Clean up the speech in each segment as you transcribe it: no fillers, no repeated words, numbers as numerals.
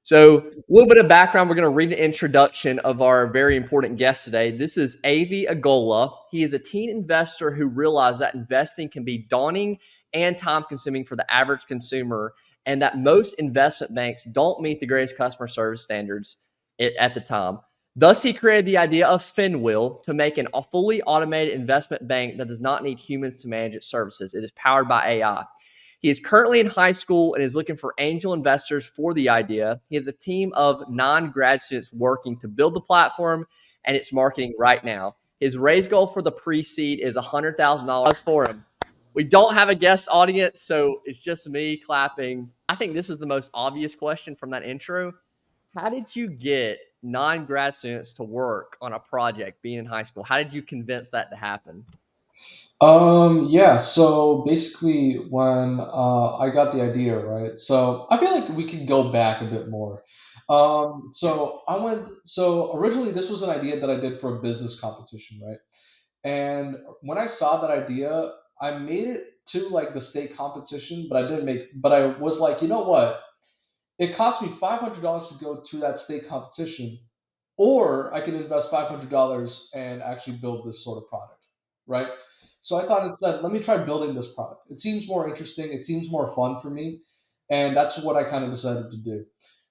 So, a little bit of background. We're going to read an introduction of our very important guest today. This is Avi Agola. He is a teen investor who realized that investing can be daunting and time consuming for the average consumer, and that most investment banks don't meet the greatest customer service standards at the time. Thus, he created the idea of FinWheel to make a fully automated investment bank that does not need humans to manage its services. It is powered by AI. He is currently in high school and is looking for angel investors for the idea. He has a team of non-grad students working to build the platform and its marketing right now. His raise goal for the pre-seed is $100,000 for him. We don't have a guest audience, so it's just me clapping. I think this is the most obvious question from that intro. How did you get non-grad students to work on a project being in high school? How did you convince that to happen? Yeah, so basically when I got the idea, right? So I feel like we can go back a bit more. So originally this was an idea that I did for a business competition, right? And when I saw that idea, I made it to like the state competition, but I was like, you know what? It cost me $500 to go to that state competition, or I can invest $500 and actually build this sort of product, right? So I thought instead, let me try building this product. It seems more interesting. It seems more fun for me, and that's what I kind of decided to do.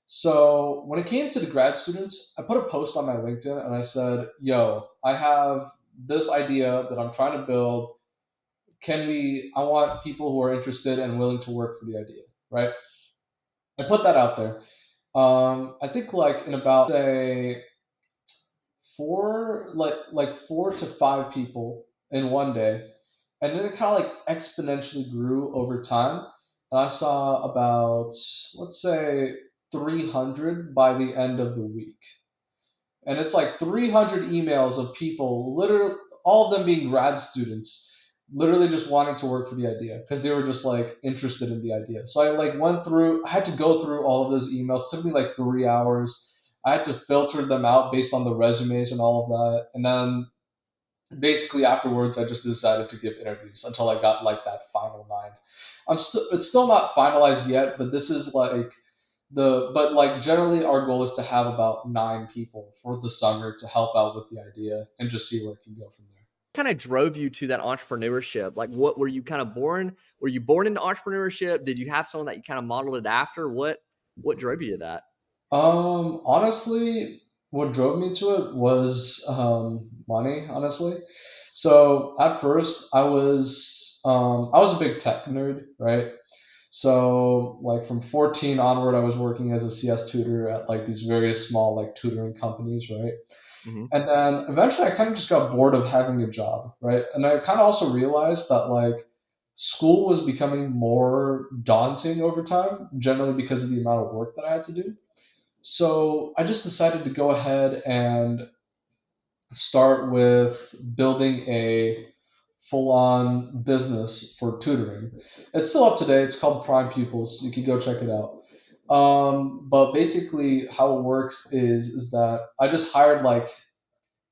So when it came to the grad students, I put a post on my LinkedIn and I said, "Yo, I have this idea that I'm trying to build. Can we? I want people who are interested and willing to work for the idea, right?" I put that out there. I think like in about say like 4 to 5 people in one day, and then it kind of like exponentially grew over time. And I saw about, let's say, 300 by the end of the week, and it's like 300 emails of people, literally all of them being grad students, literally just wanting to work for the idea because they were just like interested in the idea. So I like went through, I had to go through all of those emails. It took me like 3 hours. I had to filter them out based on the resumes and all of that, and then basically afterwards I just decided to give interviews until I got like that final nine. It's still not finalized yet, but this is like but like generally our goal is to have about 9 people for the summer to help out with the idea and just see where it can go from there. Kind of drove you to that entrepreneurship? Like, what were you kind of born? Were you born into entrepreneurship? Did you have someone that you kind of modeled it after? What drove you to that? Honestly, what drove me to it was money. Honestly, so at first I was a big tech nerd, right? So like from 14 onward, I was working as a CS tutor at like these various small like tutoring companies, right? Hmm. And then eventually I kind of just got bored of having a job, right? And I kind of also realized that like school was becoming more daunting over time, generally because of the amount of work that I had to do. So I just decided to go ahead and start with building a full on business for tutoring. It's still up today. It's called Prime Pupils. You can go check it out. But basically, how it works is that I just hired like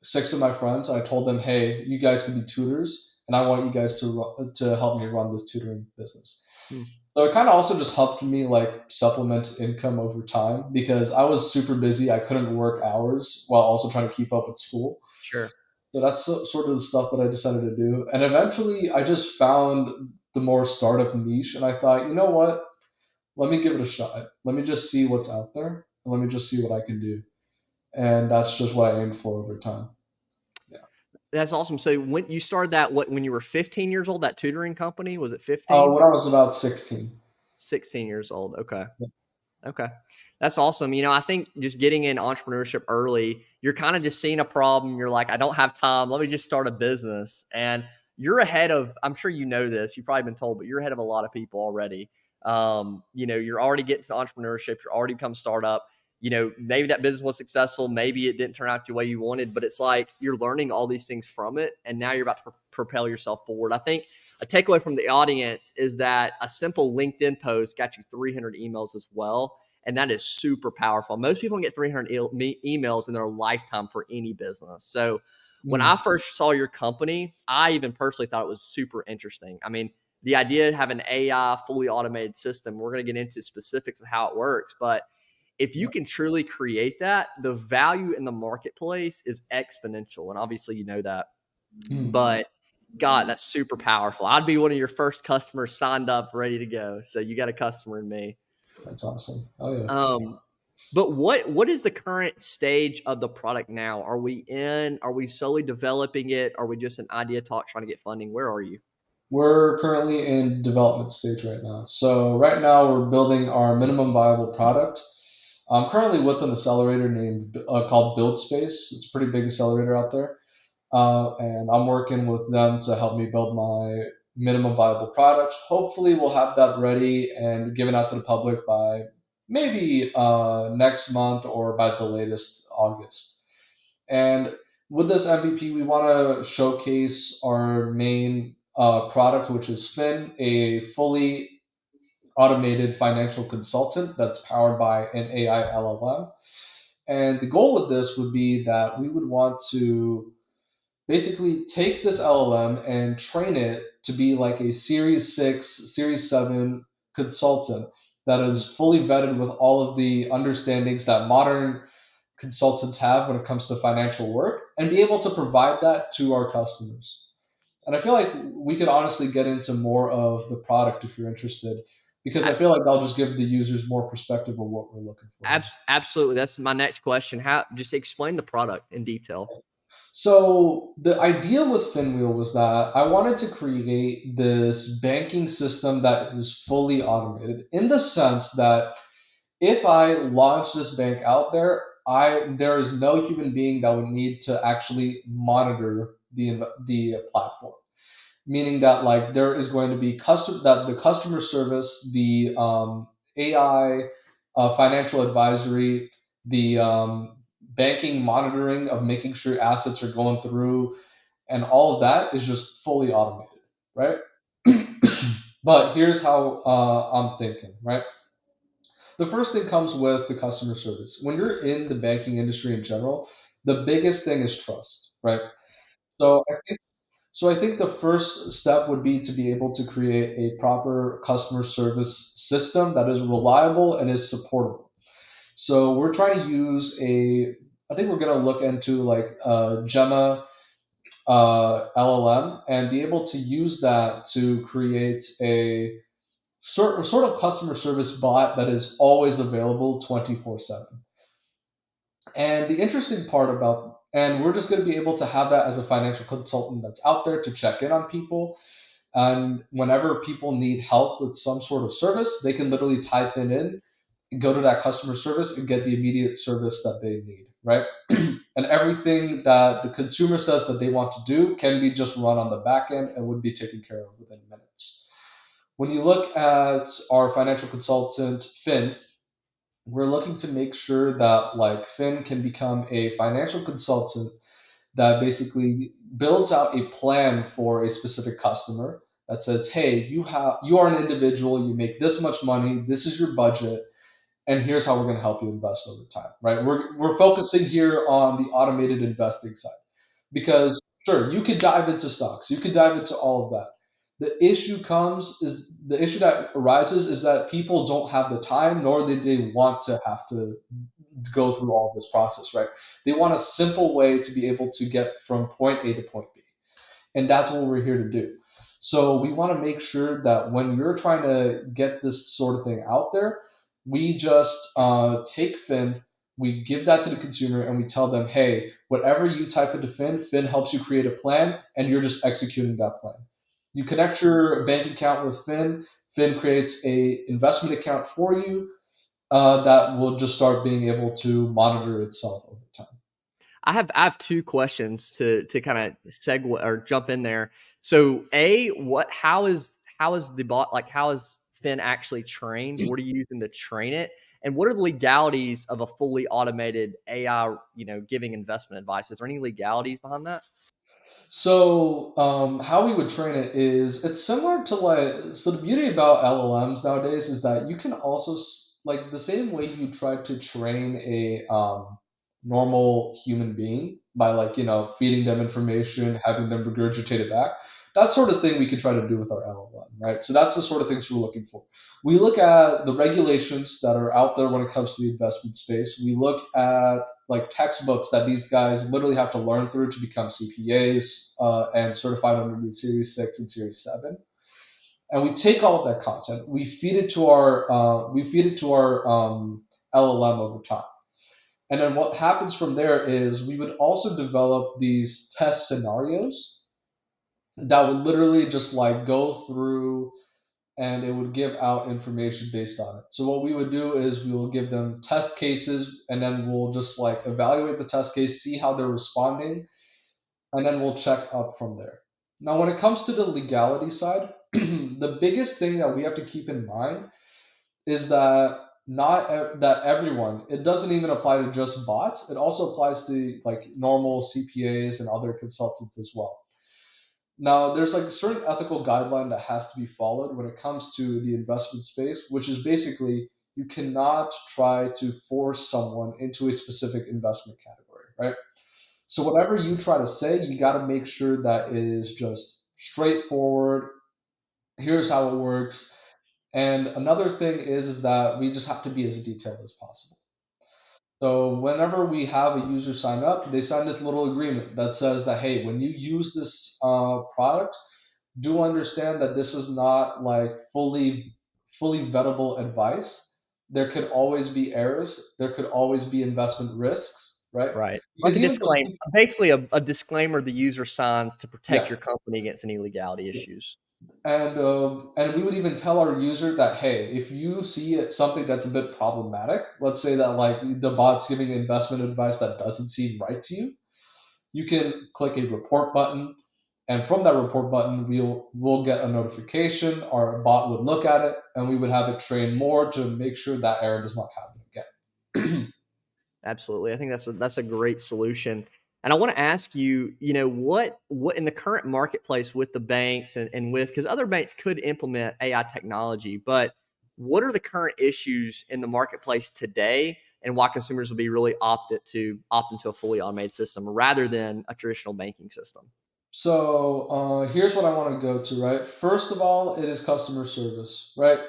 6 of my friends and I told them, hey, you guys can be tutors, and I want you guys to help me run this tutoring business. Hmm. So it kind of also just helped me like supplement income over time because I was super busy. I couldn't work hours while also trying to keep up with school. Sure. So that's sort of the stuff that I decided to do. And eventually I just found the more startup niche and I thought, you know what? Let me give it a shot. Let me just see what's out there and let me just see what I can do. And that's just what I aimed for over time. Yeah. That's awesome. So when you started that, when you were 15 years old, that tutoring company, was it 15? When I was about 16. 16 years old. Okay. Okay. That's awesome. I think just getting in entrepreneurship early, you're kind of just seeing a problem. You're like, I don't have time. Let me just start a business. And you're ahead of, I'm sure you know this, you've probably been told, but you're ahead of a lot of people already. You're already getting to entrepreneurship. You're already become startup. Maybe that business was successful. Maybe it didn't turn out the way you wanted, but it's like you're learning all these things from it. And now you're about to propel yourself forward. I think a takeaway from the audience is that a simple LinkedIn post got you 300 emails as well. And that is super powerful. Most people get 300 emails in their lifetime for any business. So when I Mm. first saw your company, I even personally thought it was super interesting. I mean, the idea of having an AI fully automated system, we're going to get into specifics of how it works, but If you can truly create that, the value in the marketplace is exponential. And obviously, you know that. Mm, But God, that's super powerful. I'd be one of your first customers signed up, ready to go. So you got a customer in me. that's awesome. Oh yeah. Um, but what is the current stage of the product now? Are we in? Are we slowly developing it? Are we just an idea talk trying to get funding? Where are you? We're currently in development stage right now. So right now we're building our minimum viable product. I'm currently with an accelerator named called Build Space. It's a pretty big accelerator out there, and I'm working with them to help me build my minimum viable product. Hopefully, we'll have that ready and given out to the public by maybe next month or by the latest August. And with this MVP, we want to showcase our main product, which is Fin, a fully automated financial consultant that's powered by an AI LLM. And the goal with this would be that we would want to basically take this LLM and train it to be like a Series 6, Series 7 consultant that is fully vetted with all of the understandings that modern consultants have when it comes to financial work and be able to provide that to our customers. And I feel like we could honestly get into more of the product if you're interested, because I feel like I'll just give the users more perspective of what we're looking for here. Absolutely. That's my next question. How just explain the product in detail. So the idea with FinWheel was that I wanted to create this banking system that is fully automated in the sense that if I launch this bank out there, I there is no human being that would need to actually monitor the platform. Meaning that like there is going to be custom that the customer service, the AI, financial advisory, the banking monitoring of making sure assets are going through, and all of that is just fully automated, right? But here's how I'm thinking, right? The first thing comes with the customer service. When you're in the banking industry in general, the biggest thing is trust, right? So I think the first step would be to be able to create a proper customer service system that is reliable and is supportable. So we're trying to use I think we're going to look into like Gemma LLM and be able to use that to create a sort of customer service bot that is always available 24/7. And the interesting part about, and we're just going to be able to have that as a financial consultant that's out there to check in on people. And whenever people need help with some sort of service, they can literally type it in, go to that customer service, and get the immediate service that they need, right? And everything that the consumer says that they want to do can be just run on the back end and would be taken care of within minutes. When you look at our financial consultant, Finn, we're looking to make sure that like Finn can become a financial consultant that basically builds out a plan for a specific customer that says, "Hey, you are an individual, you make this much money, this is your budget, and here's how we're going to help you invest over time." Right? We're focusing here on the automated investing side because sure, you could dive into stocks, you could dive into all of that. The issue that arises is that people don't have the time nor do they want to have to go through all of this process, right? They want a simple way to be able to get from point A to point B. And that's what we're here to do. So we want to make sure that when you're trying to get this sort of thing out there, we just take Fin, we give that to the consumer, and we tell them, hey, whatever you type into Fin, Fin helps you create a plan, and you're just executing that plan. You connect your bank account with Fin. Fin creates a investment account for you that will just start being able to monitor itself over time. I have two questions to kind of segue or jump in there. So a what how is the bot like how is Finn actually trained? What are you using to train it? And what are the legalities of a fully automated AI, giving investment advice? Is there any legalities behind that? So, how we would train it is it's similar to like, so the beauty about LLMs nowadays is that you can also, like, the same way you try to train a normal human being by, like, feeding them information, having them regurgitate it back. That sort of thing we could try to do with our LLM, right? So that's the sort of things we're looking for. We look at the regulations that are out there when it comes to the investment space. We look at like textbooks that these guys literally have to learn through to become CPAs and certified under the Series 6 and Series 7. And we take all of that content, we feed it to our LLM over time. And then what happens from there is we would also develop these test scenarios that would literally just like go through and it would give out information based on it. So what we would do is we will give them test cases and then we'll just like evaluate the test case, see how they're responding, and then we'll check up from there. Now, when it comes to the legality side, the biggest thing that we have to keep in mind is that that everyone, it doesn't even apply to just bots, it also applies to like normal CPAs and other consultants as well. Now, there's like a certain ethical guideline that has to be followed when it comes to the investment space, which is basically you cannot try to force someone into a specific investment category, right? So whatever you try to say, you got to make sure that it is just straightforward. Here's how it works. And another thing is that we just have to be as detailed as possible. So whenever we have a user sign up, they sign this little agreement that says that hey, when you use this product, do understand that this is not like fully vettable advice. There could always be errors. There could always be investment risks, right? Right. Like Because a even the disclaimer, basically a disclaimer the user signs to protect yeah, your company against any legality issues. and we would even tell our user that hey, if you see something that's a bit problematic, let's say that like the bot's giving investment advice that doesn't seem right to you, you can click a report button, and from that report button we'll get a notification. Our bot would look at it and we would have it train more to make sure that error does not happen again. Absolutely. I think that's a great solution. And I want to ask you, what in the current marketplace with the banks and with because other banks could implement AI technology, but what are the current issues in the marketplace today and why consumers will be really opt into a fully automated system rather than a traditional banking system? So here's what I want to go to, right? First of all, it is customer service, right?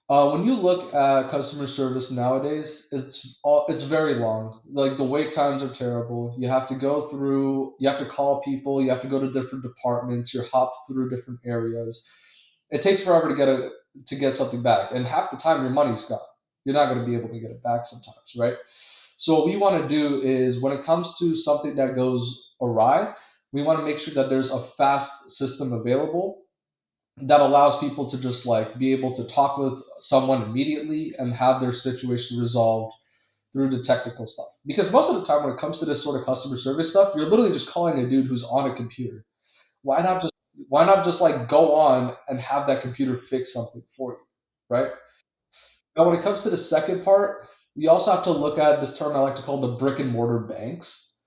When you look at customer service nowadays, it's very long. Like the wait times are terrible. You have to call people, you have to go to different departments, you're hopped through different areas. It takes forever to get something back, and half the time your money's gone. You're not going to be able to get it back sometimes, right? So what we want to do is when it comes to something that goes awry, we want to make sure that there's a fast system available that allows people to just like be able to talk with someone immediately and have their situation resolved through the technical stuff. Because most of the time when it comes to this sort of customer service stuff, you're literally just calling a dude who's on a computer. Why not just why not just like go on and have that computer fix something for you, right? Now, when it comes to the second part, we also have to look at this term I like to call the brick and mortar banks.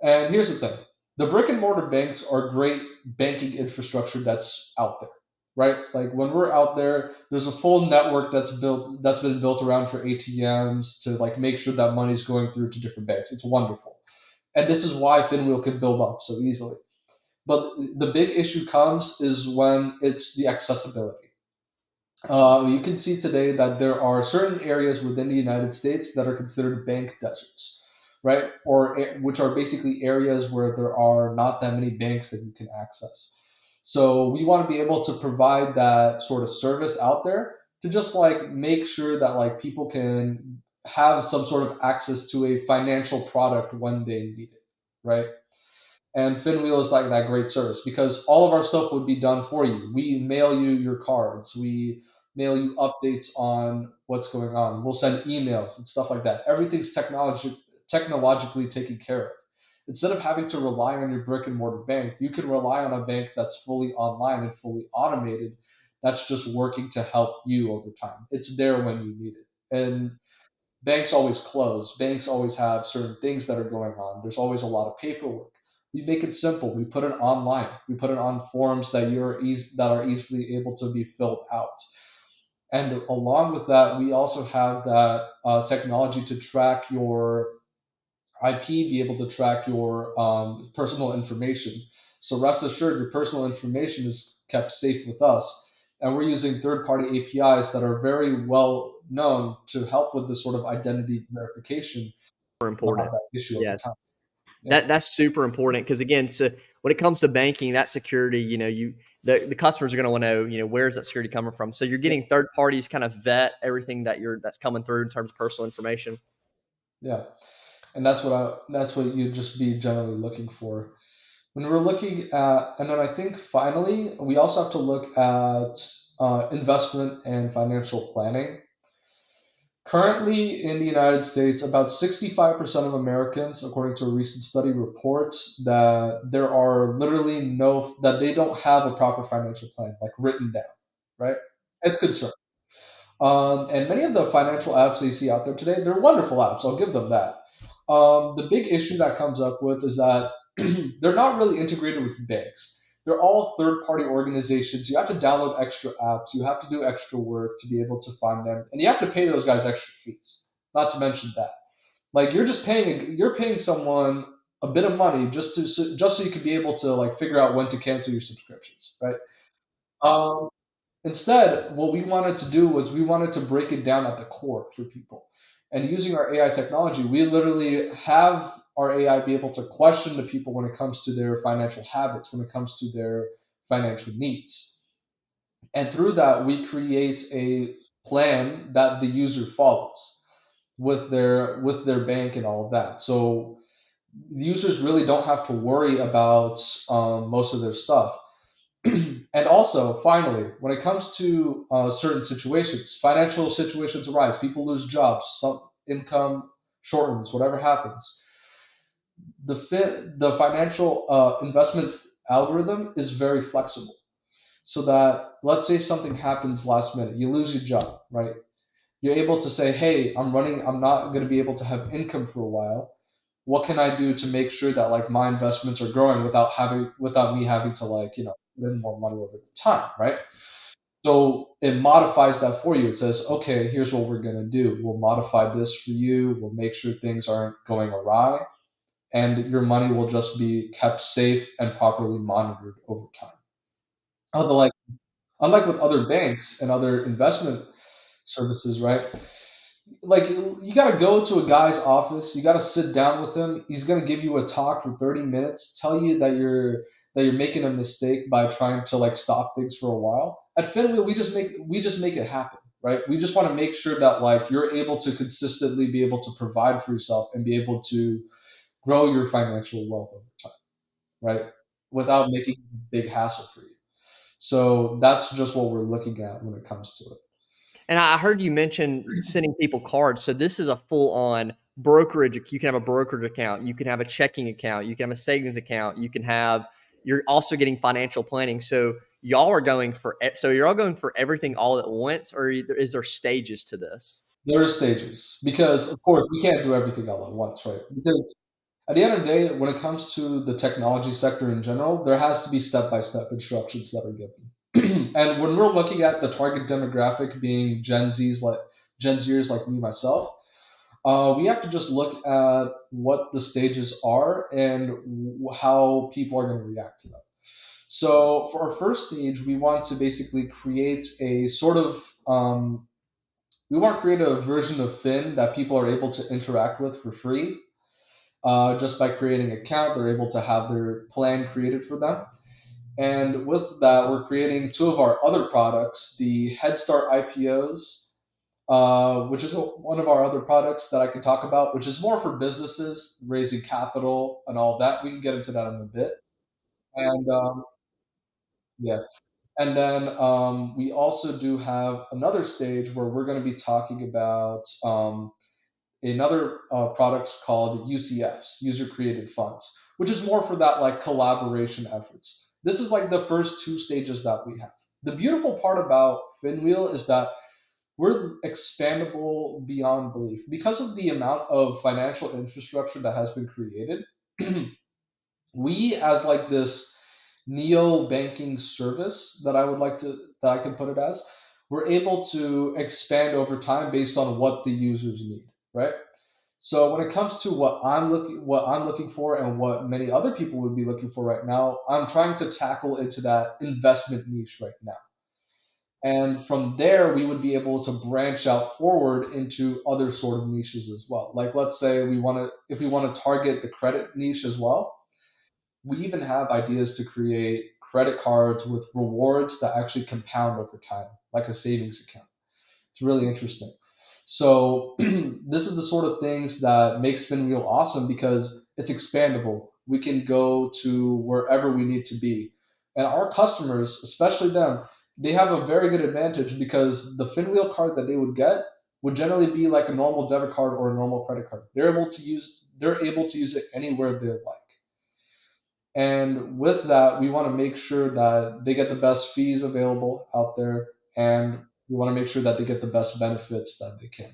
And here's the thing: the brick and mortar banks are great banking infrastructure that's out there, right? Like when we're out there, there's a full network that's been built around for ATMs to like make sure that money's going through to different banks. It's wonderful, and this is why FinWheel can build off so easily. But the big issue comes is when it's the accessibility. You can see today that there are certain areas within the United States that are considered bank deserts, right? Which are basically areas where there are not that many banks that you can access. So we want to be able to provide that sort of service out there to just like make sure that like people can have some sort of access to a financial product when they need it, right? And FinWheel is like that great service because all of our stuff would be done for you. We mail you your cards. We mail you updates on what's going on. We'll send emails and stuff like that. Everything's technologically taken care of. Instead of having to rely on your brick and mortar bank, you can rely on a bank that's fully online and fully automated. That's just working to help you over time. It's there when you need it. And banks always close. Banks always have certain things that are going on. There's always a lot of paperwork. We make it simple. We put it online. We put it on forms that are easily able to be filled out. And along with that, we also have that technology to track your IP, be able to track your personal information. So rest assured, your personal information is kept safe with us. And we're using third party APIs that are very well known to help with this sort of identity verification. Super Not important. have that issue over Yeah. time. Yeah. That's super important because again, so when it comes to banking, that security, the customers are going to want to know, where's that security coming from. So you're Yeah. getting third parties kind of vet everything that's coming through in terms of personal information. Yeah. And that's what you'd just be generally looking for. When we're looking at, and then I think finally, we also have to look at investment and financial planning. Currently in the United States, about 65% of Americans, according to a recent study, report that there are literally that they don't have a proper financial plan, like written down, right? It's concerning. And many of the financial apps they see out there today, they're wonderful apps. I'll give them that. The big issue that comes up with is that they're not really integrated with banks. They're all third-party organizations. You have to download extra apps. You have to do extra work to be able to find them, and you have to pay those guys extra fees. Not to mention that, like you're paying someone a bit of money just so you can be able to like figure out when to cancel your subscriptions, right? Um, Instead, what we wanted to do was we wanted to break it down at the core for people. And using our AI technology, we literally have our AI be able to question the people when it comes to their financial habits, when it comes to their financial needs. And through that, we create a plan that the user follows with their bank and all of that. So the users really don't have to worry about most of their stuff. And also, finally, when it comes to certain situations, financial situations arise, people lose jobs, some income shortens, whatever happens. The financial investment algorithm is very flexible, so that let's say something happens last minute, you lose your job, right? You're able to say, "Hey, I'm not going to be able to have income for a while. What can I do to make sure that like my investments are growing without me having to like put in more money over the time, right?" So it modifies that for you. It says, okay, here's what we're going to do. We'll modify this for you. We'll make sure things aren't going awry, and your money will just be kept safe and properly monitored over time. Unlike, unlike with other banks and other investment services, right? Like you got to go to a guy's office, you got to sit down with him. He's going to give you a talk for 30 minutes, tell you that you're making a mistake by trying to like stop things for a while. At FinWheel, we just make it happen, right? We just want to make sure that like you're able to consistently be able to provide for yourself and be able to grow your financial wealth over time, right? Without making it a big hassle for you. So that's just what we're looking at when it comes to it. And I heard you mention sending people cards. So this is a full on brokerage. You can have a brokerage account. You can have a checking account. You can have a savings account. You're also getting financial planning. So you're all going for everything all at once, or is there stages to this? There are stages because, of course, we can't do everything all at once, right? Because at the end of the day, when it comes to the technology sector in general, there has to be step-by-step instructions that are given. And when we're looking at the target demographic being Gen Zers like me myself, we have to just look at what the stages are and how people are going to react to them. So for our first stage, we want to basically create a sort of we want to create a version of Fin that people are able to interact with for free. Just by creating an account, they're able to have their plan created for them. And with that, we're creating two of our other products, the Head Start IPOs, which is one of our other products that I can talk about, which is more for businesses, raising capital and all that. We can get into that in a bit. And yeah, and then we also do have another stage where we're going to be talking about another product called UCFs, user created funds, which is more for that like collaboration efforts. This is like the first two stages that we have. The beautiful part about FinWheel is that we're expandable beyond belief because of the amount of financial infrastructure that has been created. We as like this neo banking service that I can put it as, we're able to expand over time based on what the users need, right? So when it comes to what I'm looking for and what many other people would be looking for right now, I'm trying to tackle into that investment niche right now. And from there, we would be able to branch out forward into other sort of niches as well. Like let's say if we want to target the credit niche as well, we even have ideas to create credit cards with rewards that actually compound over time, like a savings account. It's really interesting. So this is the sort of things that makes FinWheel awesome because it's expandable. We can go to wherever we need to be. And our customers, especially them, they have a very good advantage because the FinWheel card that they would get would generally be like a normal debit card or a normal credit card. They're able to use it anywhere they like. And with that, we want to make sure that they get the best fees available out there, and we want to make sure that they get the best benefits that they can.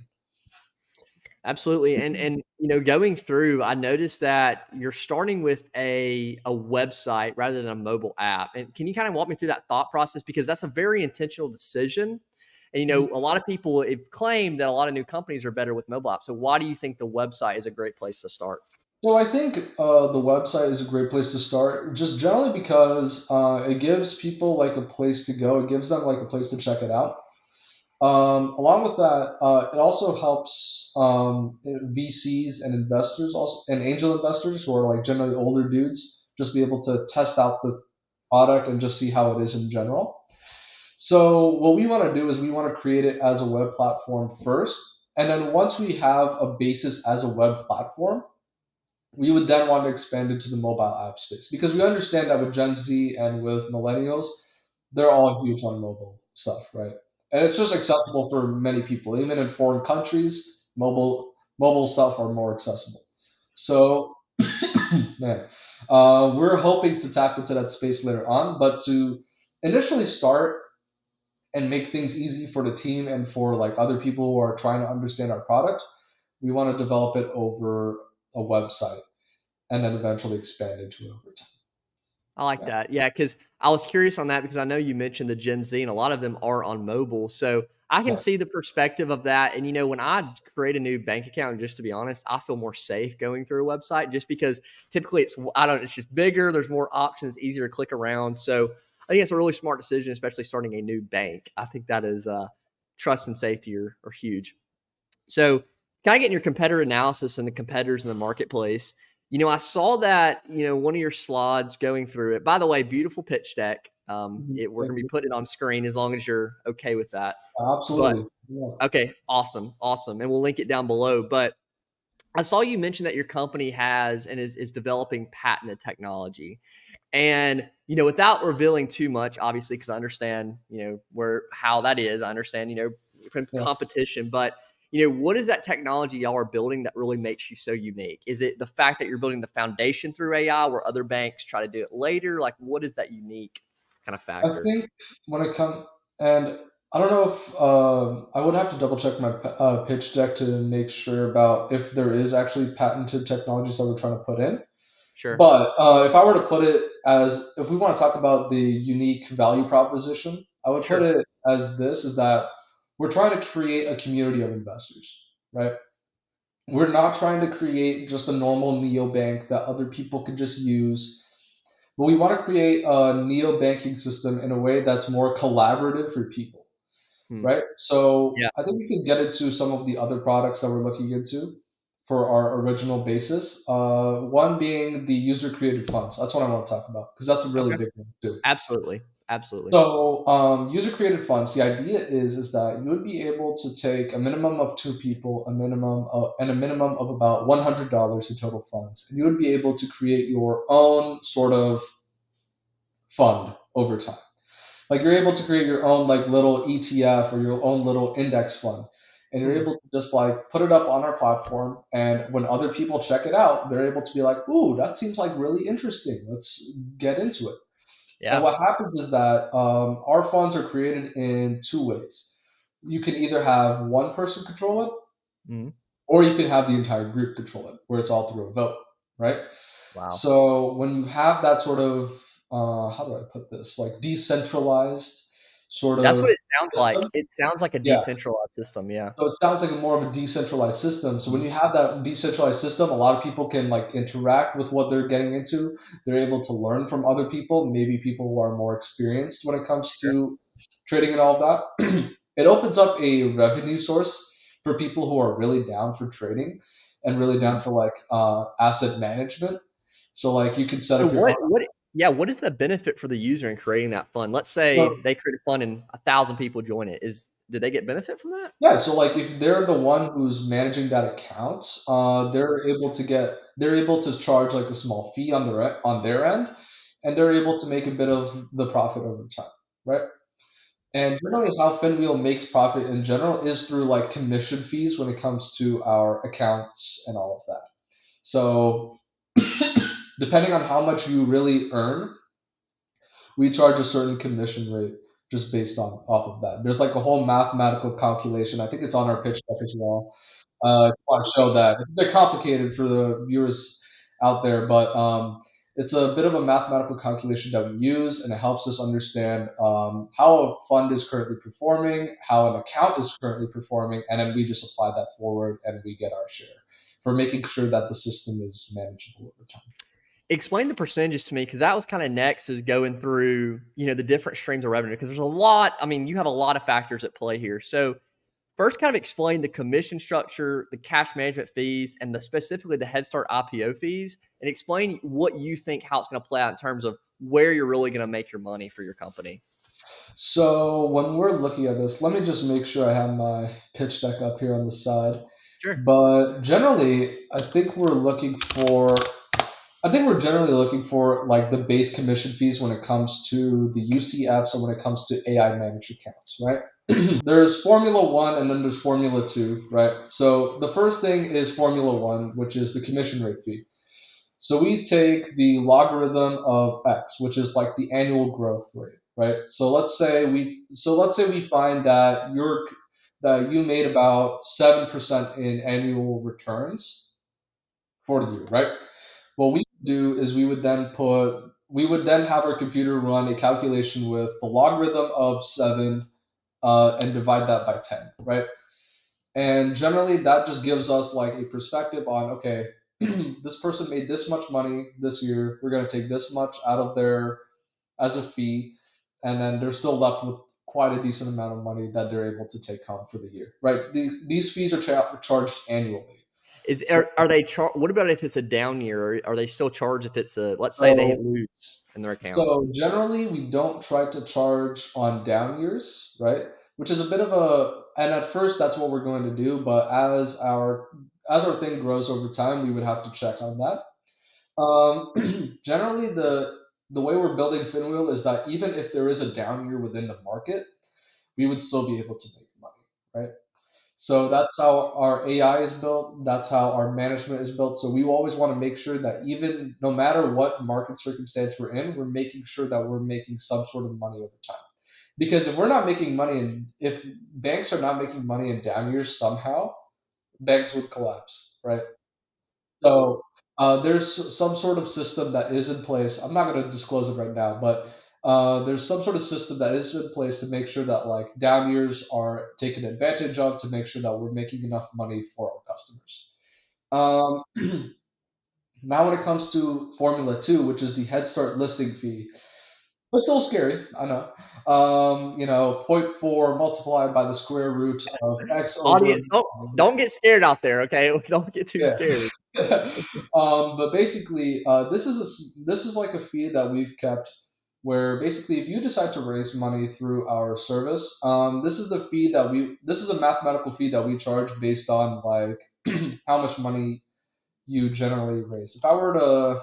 Absolutely. And going through, I noticed that you're starting with a website rather than a mobile app. And can you kind of walk me through that thought process? Because that's a very intentional decision. And a lot of people have claimed that a lot of new companies are better with mobile apps. So why do you think the website is a great place to start? So I think the website is a great place to start, just generally because it gives people like a place to go. It gives them like a place to check it out. Along with that, it also helps VCs and investors also and angel investors who are like generally older dudes just be able to test out the product and just see how it is in general. So what we want to do is we want to create it as a web platform first, and then once we have a basis as a web platform, we would then want to expand into the mobile app space because we understand that with Gen Z and with millennials, they're all huge on mobile stuff, right? And it's just accessible for many people. Even in foreign countries, mobile stuff are more accessible. So, man, we're hoping to tap into that space later on, but to initially start and make things easy for the team and for like other people who are trying to understand our product, we want to develop it over a website and then eventually expand into it over time. I like Yeah, that. Yeah, because I was curious on that because I know you mentioned the Gen Z and a lot of them are on mobile. So I can yeah, see the perspective of that. And when I create a new bank account, just to be honest, I feel more safe going through a website just because typically it's just bigger, there's more options, easier to click around. So I think it's a really smart decision, especially starting a new bank. I think that is trust and safety are huge. So, kind of getting your competitor analysis and the competitors in the marketplace. I saw that, one of your slides going through it. By the way, beautiful pitch deck. mhm, We're thank going to be you. putting it on screen as long as you're okay with that. But Absolutely. Yeah, okay, awesome, awesome, and we'll link it down below. But I saw you mention that your company has and is developing patented technology. And, without revealing too much, obviously, because I understand, where how that is. I understand, from yeah. competition, but what is that technology y'all are building that really makes you so unique? Is it the fact that you're building the foundation through AI where other banks try to do it later? Like, what is that unique kind of I factor? think when it comes, and I don't know if I would have to double check my pitch deck to make sure about if there is actually patented technologies that we're trying to put in. Sure, But if I were to put it as, if we want to talk about the unique value proposition, I would put sure. it as this: is that we're trying to create a community of investors, right? We're not trying to create just a normal neobank that other people can just use, but we want to create a neo-banking system in a way that's more collaborative for people, Hmm. right? So Yeah. I think we can get into some of the other products that we're looking into for our original basis. One being the user-created funds. That's what I want to talk about because that's a really Okay. big one too. Absolutely. Absolutely. So, user-created funds. The idea is that you would be able to take a minimum of two people, a minimum of about $100 in total funds, and you would be able to create your own sort of fund over time. Like you're able to create your own like little ETF or your own little index fund, and you're Hmm. able to just like put it up on our platform. And when other people check it out, they're able to be like, "Ooh, that seems like really interesting. Let's get into it." And Yeah. what happens is that our funds are created in two ways. You can either have one person control it, Mhm. or you can have the entire group control it, where it's all through a vote, right? Wow. So when you have that sort of how do I put this, like decentralized sort That's of what it sounds like. system. It sounds like a Yeah. decentralized system. Yeah. So it sounds like a more of a decentralized system. So when Mhm. you have that decentralized system, a lot of people can like interact with what they're getting into. They're able to learn from other people, maybe people who are more experienced when it comes Sure. to trading and all of that. It opens up a revenue source for people who are really down for trading and really down Mhm. for like asset management. So like you can set So up your own. what is the benefit for the user in creating that fund? Let's say So they create a fund and 1,000 people join it. Do they get benefit from that? yeah, so like if they're the one who's managing that account, they're able to charge like a small fee on on their end, and they're able to make a bit of the profit over time, right? And generally, how FinWheel makes profit in general is through like commission fees when it comes to our accounts and all of that. So depending on how much you really earn, we charge a certain commission rate just based on off of that. There's like a whole mathematical calculation. I think it's on our pitch deck as well. Just want to show that it's a bit complicated for the viewers out there, but it's a bit of a mathematical calculation that we use, and it helps us understand how a fund is currently performing, how an account is currently performing, and then we just apply that forward, and we get our share for making sure that the system is manageable over time. Explain the percentages to me because that was kind of next is going through, the different streams of revenue because there's a lot. I mean, you have a lot of factors at play here. So first, kind of explain the commission structure, the cash management fees, and specifically the Head Start IPO fees, and explain what you think how it's going to play out in terms of where you're really going to make your money for your company. So when we're looking at this, let me just make sure I have my pitch deck up here on the side. Sure. But generally, I think we're generally looking for like the base commission fees when it comes to the UCFs and when it comes to AI managed accounts, right? There's Formula One and then there's Formula Two, right? So the first thing is Formula One, which is the commission rate fee. So we take the logarithm of x, which is like the annual growth rate, right? So let's say we find that you made about 7% in annual returns for the year, right? What we would do is we would then have our computer run a calculation with the logarithm of 7 and divide that by 10, right? And generally, that just gives us like a perspective on okay, this person made this much money this year. We're going to take this much out of their as a fee, and then they're still left with quite a decent amount of money that they're able to take home for the year, right? These fees are charged annually. Is So, are they what about if it's a down year? Or are they still charged if it's a let's say they so lose in their account? So generally, we don't try to charge on down years, right? Which is a bit of a, and at first that's what we're going to do, but as our thing grows over time, we would have to check on that. Generally, the way we're building FinWheel is that even if there is a down year within the market, we would still be able to make money, right? So that's how our AI is built. That's how our management is built. So we always want to make sure that even no matter what market circumstance we're in, we're making sure that we're making some sort of money over time. Because if we're not making money and if banks are not making money in down years somehow, banks would collapse, right? So there's some sort of system that is in place. I'm not going to disclose it right now, but there's some sort of system that is in place to make sure that like down years are taken advantage of to make sure that we're making enough money for our customers. Now, when it comes to Formula Two, which is the Head Start listing fee, it's a little scary, I know. Point 0.4 multiplied by the square root of x over. Audience, don't get scared out there, okay? Don't get too Yeah. scared. But basically, this is like a fee that we've kept, where basically, if you decide to raise money through our service, this is a mathematical fee that we charge based on like how much money you generally raise. If I were to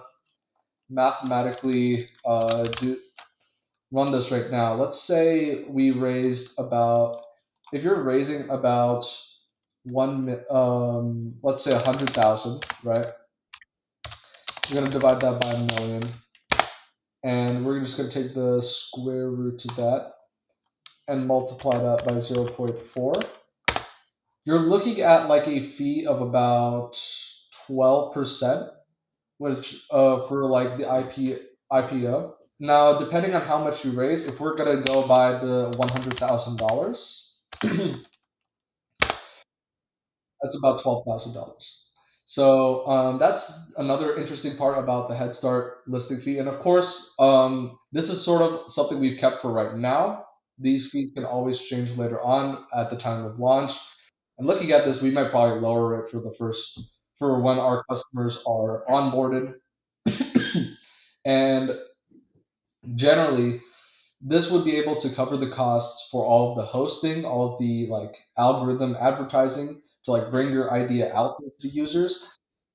mathematically run this right now, let's say we raised about, if you're raising about let's say 100,000, right? We're going to divide that by a million. And we're just going to take the square root of that and multiply that by zero point 0.4. You're looking at like a fee of about 12%, which for like the IPO. Now, depending on how much you raise, if we're gonna go by the $100,000, that's about $12,000. So that's another interesting part about the Head Start listing fee. And of course, this is sort of something we've kept for right now. These fees can always change later on at the time of launch. And looking at this, we might probably lower it for the first for when our customers are onboarded. And generally, this would be able to cover the costs for all of the hosting, all of the like algorithm advertising to like bring your idea out to the users,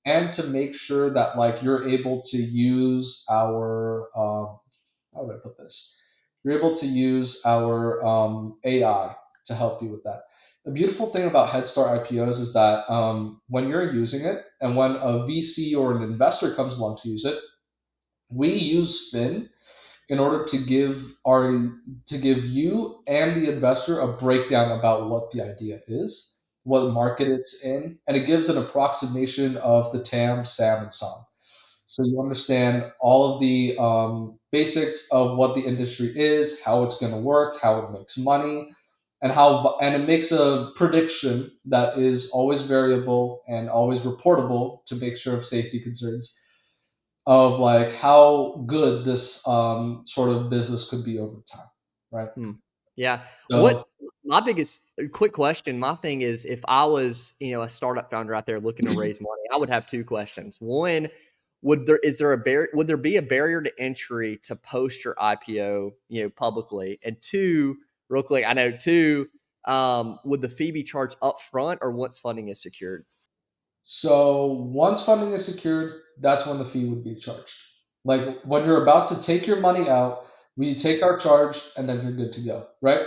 and to make sure that like you're able to use our how would I put this? You're able to use our AI to help you with that. The beautiful thing about Head Start IPOs is that when you're using it, and when a VC or an investor comes along to use it, we use Fin in order to give you and the investor a breakdown about what the idea is, what market it's in, and it gives an approximation of the TAM, SAM, and SOM. So you understand all of the basics of what the industry is, how it's going to work, how it makes money, and it makes a prediction that is always variable and always reportable to make sure of safety concerns of like how good this sort of business could be over time, right? Hmm. Yeah. What So, my biggest quick question, my thing is if I was, a startup founder out there looking to raise money, I would have two questions. One, would there be a barrier to entry to post your IPO, publicly? And two, real quick, I know two, would the fee be charged up front or once funding is secured? so once funding is secured, that's when the fee would be charged. Like when you're about to take your money out, we take our charge and then you're good to go, right?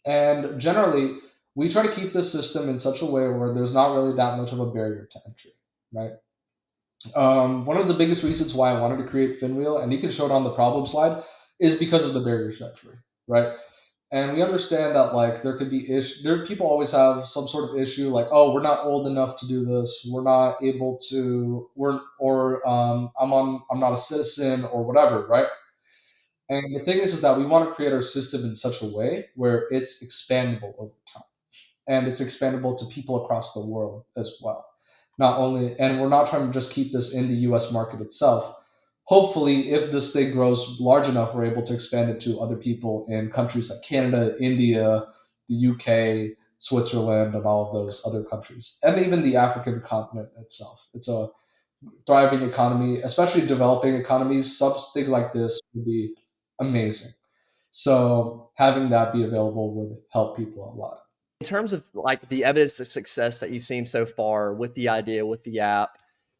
And generally, we try to keep the system in such a way where there's not really that much of a barrier to entry, right? One of the biggest reasons why I wanted to create FinWheel, and you can show it on the problem slide, is because of the barrier to entry, right? And we understand that like there could be there people always have some sort of issue like, oh, we're not old enough to do this, we're not able to, we're or I'm not a citizen or whatever, right? And the thing is that we want to create our system in such a way where it's expandable over time, and it's expandable to people across the world as well. Not only, and we're not trying to just keep this in the US market itself. Hopefully, if this thing grows large enough, we're able to expand it to other people in countries like Canada, India, the UK, Switzerland, and all of those other countries, and even the African continent itself. It's a thriving economy, especially developing economies. Something like this would be amazing. So having that be available would help people a lot. In terms of like the evidence of success that you've seen so far with the idea, with the app,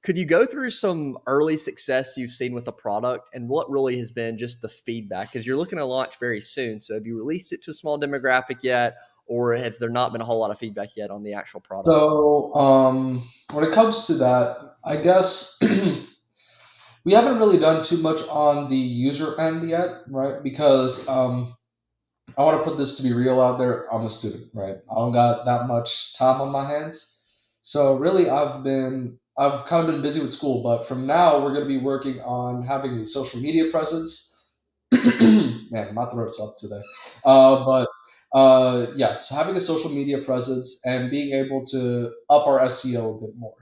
could you go through some early success you've seen with the product and what really has been just the feedback? Because you're looking to launch very soon. So have you released it to a small demographic yet? Or has there not been a whole lot of feedback yet on the actual product? So when it comes to that, I guess we haven't really done too much on the user end yet, right? Because I want to put this to be real out there. I'm a student, right? I don't got that much time on my hands. So really, I've kind of been busy with school, but from now we're going to be working on having a social media presence. Man, my throat's up today. But yeah, so having a social media presence and being able to up our SEO a bit more.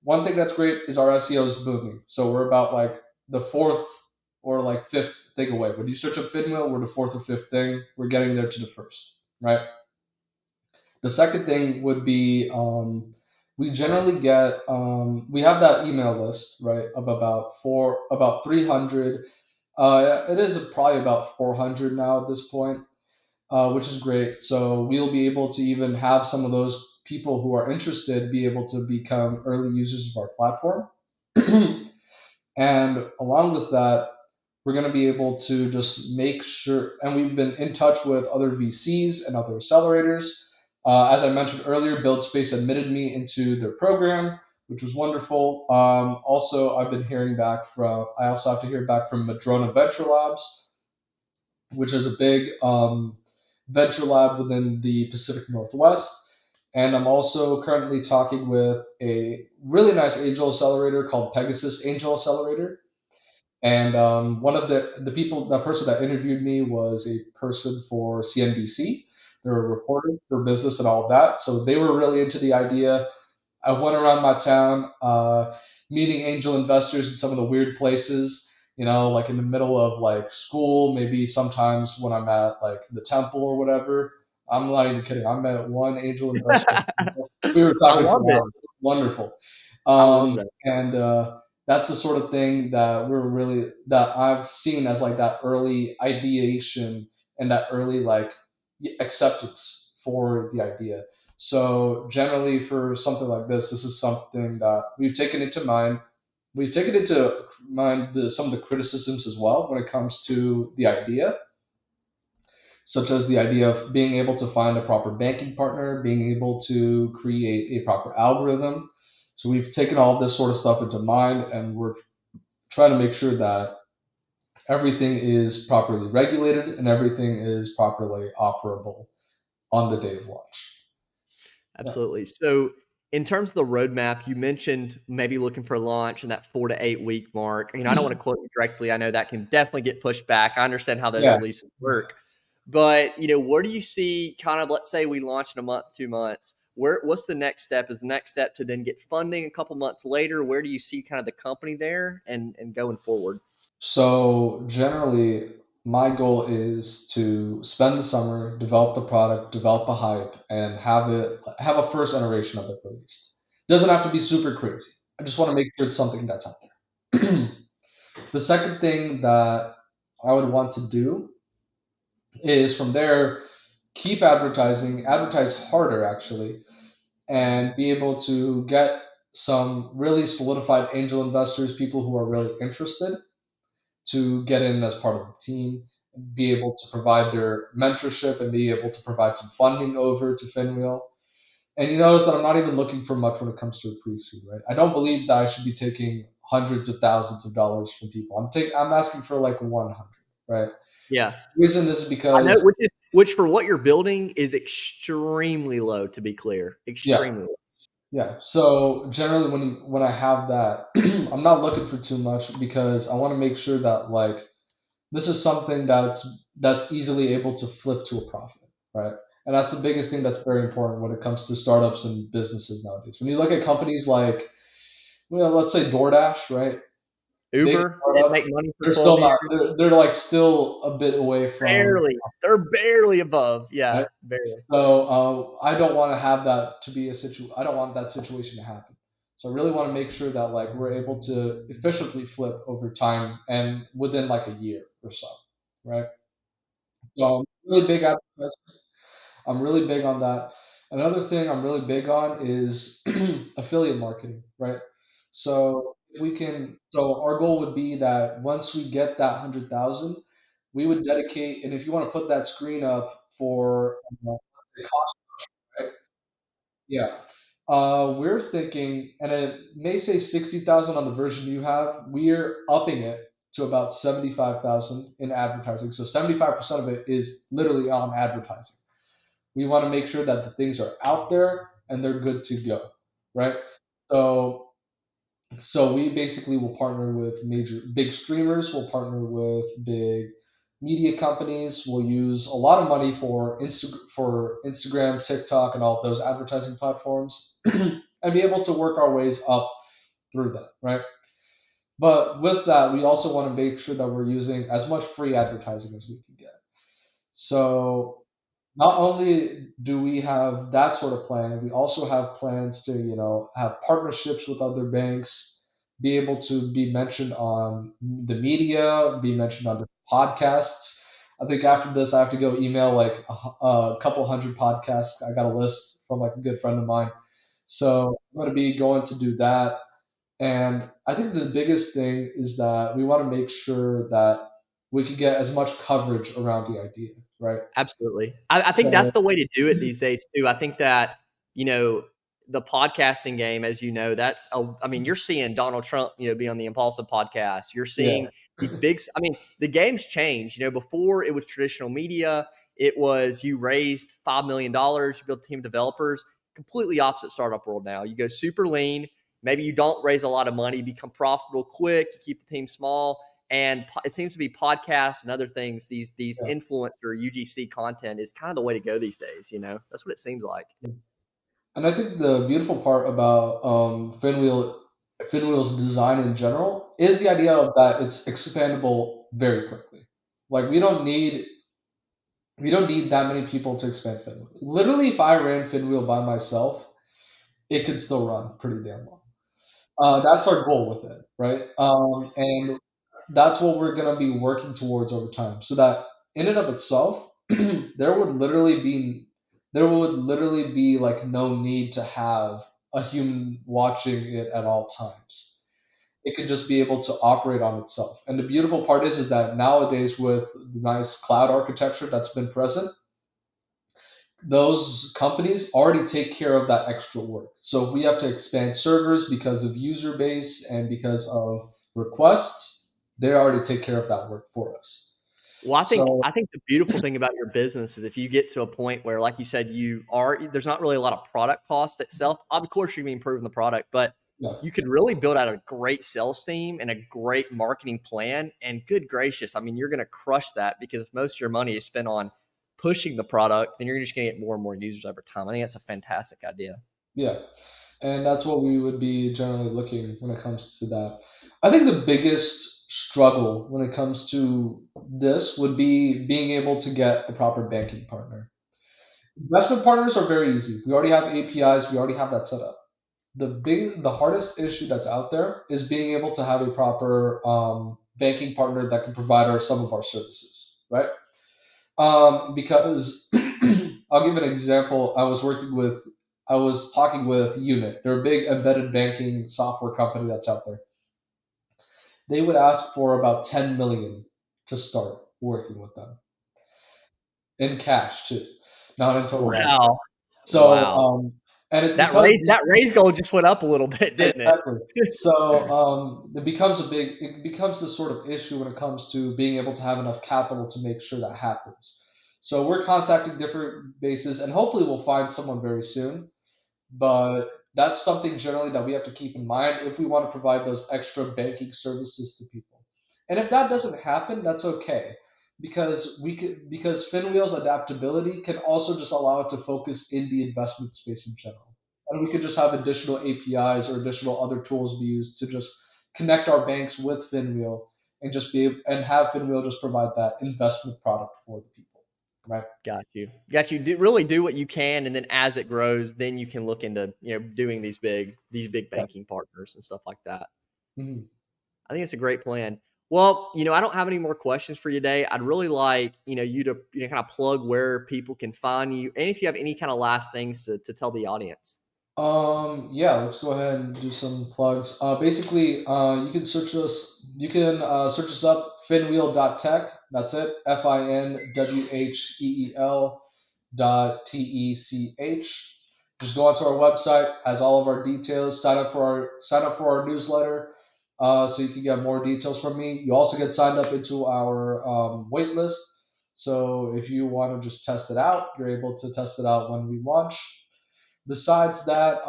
One thing that's great is our SEO is booming. So we're about like the fourth or like fifth thing away. When you search up FinWheel, we're the fourth or fifth thing. We're getting there to the first, right? The second thing would be we generally get we have that email list, right, of about 300. It is probably about 400 now at this point, which is great. So we'll be able to even have some of those people who are interested be able to become early users of our platform. And along with that, we're going to be able to just make sure, and we've been in touch with other VCs and other accelerators. As I mentioned earlier, BuildSpace admitted me into their program, which was wonderful. Also, I also have to hear back from Madrona Venture Labs, which is a big venture lab within the Pacific Northwest. And I'm also currently talking with a really nice angel accelerator called Pegasus Angel Accelerator. And one of the people, the person that interviewed me was a person for CNBC. They were a reporter for business and all of that. So they were really into the idea. I went around my town, meeting angel investors in some of the weird places, like in the middle of like school, maybe sometimes when I'm at like the temple or whatever. I'm not even kidding. I met one angel investor. We were I talking love for it. hours. Wonderful. I love that. And that's the sort of thing that I've seen as like that early ideation and that early like acceptance for the idea. So generally, for something like this is something that we've taken into mind. We've taken into mind some of the criticisms as well when it comes to the idea, such as the idea of being able to find a proper banking partner, being able to create a proper algorithm. So we've taken all this sort of stuff into mind, and we're trying to make sure that everything is properly regulated and everything is properly operable on the day of launch. Yeah. Absolutely. So, in terms of the roadmap, you mentioned maybe looking for launch in that 4 to 8 week mark. I don't want to quote you directly. I know that can definitely get pushed back. I understand how those Yeah. releases work, but where do you see kind of, let's say we launch in a month, 2 months? What's the next step? Is the next step to then get funding a couple months later? Where do you see kind of the company there and going forward? So generally, my goal is to spend the summer, develop the product, develop a hype, and have a first iteration of it released. Doesn't have to be super crazy. I just want to make sure it's something that's out there. The second thing that I would want to do is from there keep advertising, advertise harder actually, and be able to get some really solidified angel investors, people who are really interested to get in as part of the team, be able to provide their mentorship and be able to provide some funding over to FinWheel. And you notice that I'm not even looking for much when it comes to a pre-seed, right? I don't believe that I should be taking hundreds of thousands of dollars from people. I'm asking for like 100, right? Yeah, The reason is I know, because which for what you're building is extremely low. To be clear, yeah, extremely low. yeah. So generally when I have that, I'm not looking for too much because I want to make sure that like this is something that's easily able to flip to a profit, right? And that's the biggest thing that's very important when it comes to startups and businesses nowadays. When you look at companies like, let's say DoorDash, right? Big Uber didn't startup, make money for they're 12 still not. years. They're like still a bit away from, Barely. They're barely above. Yeah, right? barely. So I don't want to have that to be I don't want that situation to happen. So I really want to make sure that like we're able to efficiently flip over time and within like a year or so, right? So really big advertising. I'm really big on that. Another thing I'm really big on is affiliate marketing, right? So so our goal would be that once we get that 100,000, we would dedicate, and if you want to put that screen up for, the cost, right? Yeah. We're thinking, and it may say 60,000 on the version you have. We're upping it to about 75,000 in advertising. So 75% of it is literally on advertising. We want to make sure that the things are out there and they're good to go, right? So so we basically will partner with big streamers, we'll partner with big media companies, we'll use a lot of money for Instagram, TikTok, and all of those advertising platforms, and be able to work our ways up through that, right? But with that, we also want to make sure that we're using as much free advertising as we can get. So not only do we have that sort of plan, we also have plans to, have partnerships with other banks, be able to be mentioned on the media, be mentioned on the podcasts. I think after this, I have to go email like a couple hundred podcasts. I got a list from like a good friend of mine. So I'm going to be going to do that. And I think the biggest thing is that we want to make sure that we can get as much coverage around the idea, right? Absolutely. I think that's So the way to do it these days too. I think that, you know, the podcasting game, as you know, I mean, you're seeing Donald Trump, be on the Impulsive podcast. You're yeah, seeing these I mean, the game's changed. Before it was traditional media, it was you raised $5 million, you built a team of developers, completely opposite startup world now. You go super lean. Maybe you don't raise a lot of money, become profitable quick, you keep the team small, And it seems to be podcasts and other things. These Yeah. influencer UGC content is kind of the way to go these days. That's what it seems like. And I think the beautiful part about Finwheel's design in general is the idea of that it's expandable very quickly. Like we don't need that many people to expand Finwheel. Literally, if I ran Finwheel by myself, it could still run pretty damn well. That's our goal with it, right? And that's what we're gonna be working towards over time. So that in and of itself, there would literally be like no need to have a human watching it at all times. It could just be able to operate on itself. And the beautiful part is that nowadays with the nice cloud architecture that's been present, those companies already take care of that extra work. So if we have to expand servers because of user base and because of requests, they already take care of that work for us. Well, I think So I think the beautiful thing about your business is if you get to a point where, like you said, there's not really a lot of product cost itself. Of course, you're improving the product, but yeah, you could really build out a great sales team and a great marketing plan. And good gracious, I mean, you're going to crush that because if most of your money is spent on pushing the product, then you're just going to get more and more users over time. I think that's a fantastic idea. yeah. And that's what we would be generally looking when it comes to that. I think the biggest struggle when it comes to this would be being able to get a proper banking partner. Investment partners are very easy. We already have APIs, we already have that set up. The hardest issue that's out there is being able to have a proper banking partner that can provide some of our services, right? Because I'll give an example. I was talking with Unit. They're a big embedded banking software company that's out there. They would ask for about 10 million to start working with them in cash too, not in total value. Wow. So, Wow. and it's That because raise that raise goal just went up a little bit, didn't it? exactly. So it becomes this sort of issue when it comes to being able to have enough capital to make sure that happens. So we're contacting different bases, and hopefully we'll find someone very soon. But that's something generally that we have to keep in mind if we want to provide those extra banking services to people. And if that doesn't happen, that's okay, because Finwheel's adaptability can also just allow it to focus in the investment space in general. And we could just have additional APIs or additional other tools be used to just connect our banks with Finwheel and and have Finwheel just provide that investment product for the people, right? Got you. Got you. Really do what you can, and then as it grows, then you can look into doing these big Yeah. banking partners and stuff like that. Mhm. I think it's a great plan. Well, I don't have any more questions for you today. I'd really like you to kind of plug where people can find you, and if you have any kind of last things to tell the audience. Yeah, let's go ahead and do some plugs. Basically, you can search us up, finwheel.tech. That's it, FINWHEEL .tech. Just go onto our website, has all of our details. Sign up for our newsletter, so you can get more details from me. You also get signed up into our wait list. So if you want to just test it out, you're able to test it out when we launch. Besides that,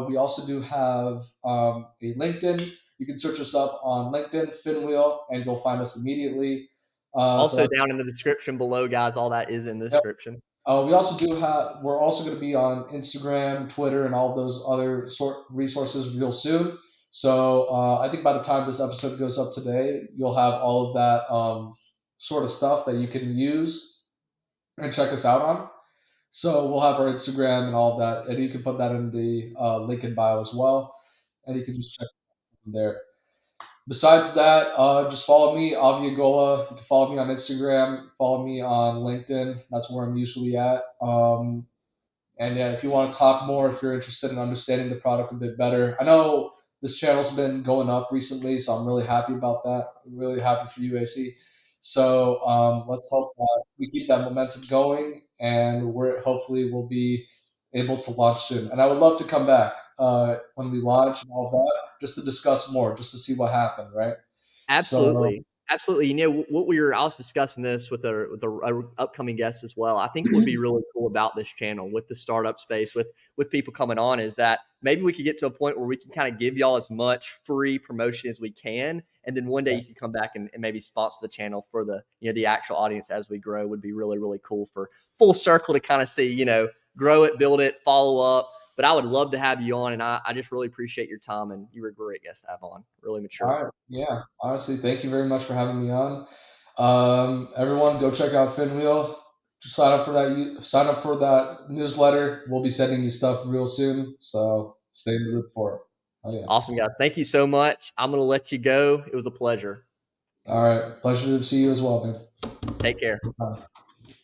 we also do have a LinkedIn. You can search us up on LinkedIn, Finwheel, and you'll find us immediately. So Also, that's down in the description below, guys, all that is in the yep. description. We're also going to be on Instagram, Twitter, and all those other sort resources real soon. So I think by the time this episode goes up today, you'll have all of that sort of stuff that you can use and check us out on. So we'll have our Instagram and all of that, and you can put that in the link in bio as well, and you can just check from there. Besides that, just follow me, Avi Agola. You can follow me on Instagram, follow me on LinkedIn. That's where I'm usually at. And yeah, if you want to talk more, if you're interested in understanding the product a bit better, I know this channel's been going up recently, so I'm really happy about that. I'm really happy for you, AC. So let's hope that we keep that momentum going, and we're hopefully we'll be able to launch soon. And I would love to come back when we launch and all that, just to discuss more, just to see what happened, right? So Absolutely. Absolutely. What I was discussing this with our upcoming guests as well. I think what would be really cool about this channel with the startup space, with people coming on, is that maybe we could get to a point where we can kind of give y'all as much free promotion as we can. And then one day Yeah. you can come back and maybe sponsor the channel for the actual audience as we grow. Would be really, really cool for full circle to kind of see, grow it, build it, follow up. But I would love to have you on, and I just really appreciate your time, and you were a great guest to have on. Really All mature. right. Yeah. Honestly, thank you very much for having me on. Everyone, go check out FinWheel. Just sign up for that. Sign up for that newsletter. We'll be sending you stuff real soon. So stay in the loop for it. Oh yeah. Awesome, guys. Thank you so much. I'm going to let you go. It was a pleasure. All right. Pleasure to see you as well, man. Take care. Bye.